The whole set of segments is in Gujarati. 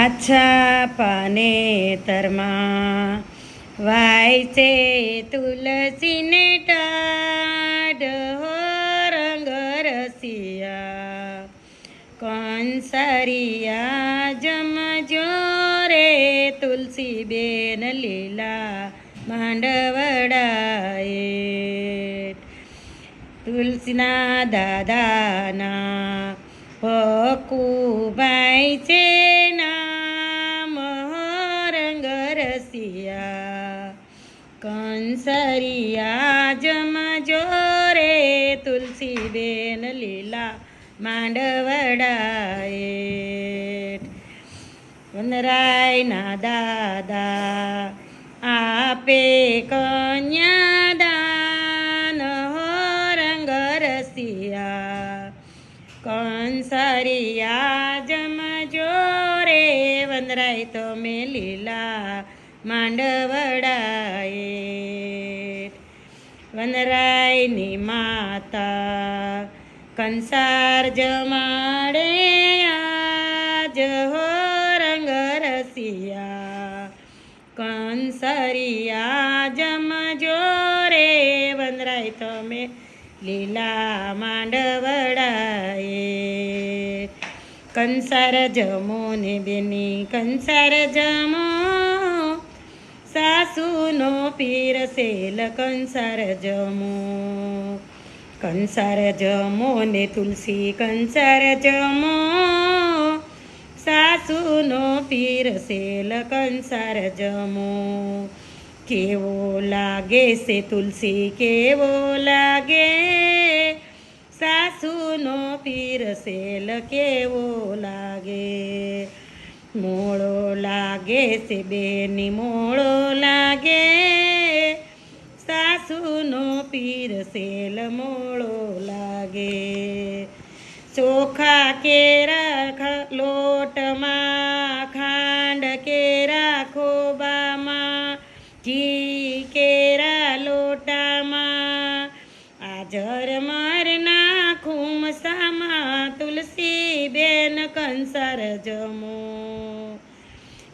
આછા પાને તરમાં વાય છે તુલસીને ટાઢ હો રંગ રસિયા કંસારિયા જમજો રે તુલસી બેન લીલા માંડવડાએ તુલસીના દાદાના હકુભાઈ છે નામ રંગ રસિયા કંસરિયા જમજો રે તુલસી બેન લીલા માંડવડાએ વનરાયના દાદા આપે કન્યાદાન હો રંગ રસિયા કંસરિયા જમજો રે વનરાય તમે લીલા માંડવડાએ વનરાયની માતા કંસાર જમાડે આજ હો રંગ રસિયા કંસરિયા જમજો રે વનરાય તમે લીલા માંડવડાએ કંસાર જમો ને બેની કંસાર જમો સાસુનો પીરસેલ કંસાર જમો કંસાર જમો ને તુલસી કંસાર જમો સાસુનો પીરસેલ કંસાર જમો કેવો લાગે છે તુલસી કેવો લાગે સાસુનો પીરસેલ કેવો લાગે મોળો લાગે છે બેની મોળો લાગે સાસુનો પીરસેલ મોળો લાગે ચોખા કેરા લોટમાં ખાંડ કેરા ખોબામાં ઘી કેરા લોટામાં આજર મરના ખુમસામાં તુલસી બેન કંસાર જમો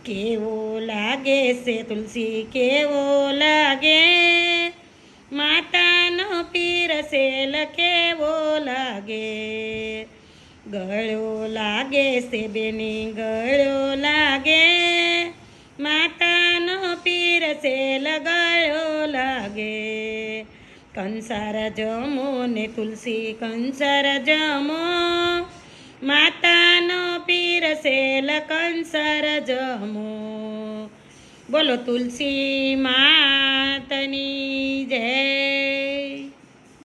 કેવો લાગે છે તુલસી કેવો લાગે માતાનો પીરસેલ કેવો લાગે ગળો લાગે છે બેની ગળો લાગે માતાનો પીરસેલ ગળો લાગે કંસાર જમો ને તુલસી કંસાર જમો માતાનો પીરસેલ કંસાર જમો બોલો તુલસી માતની જય।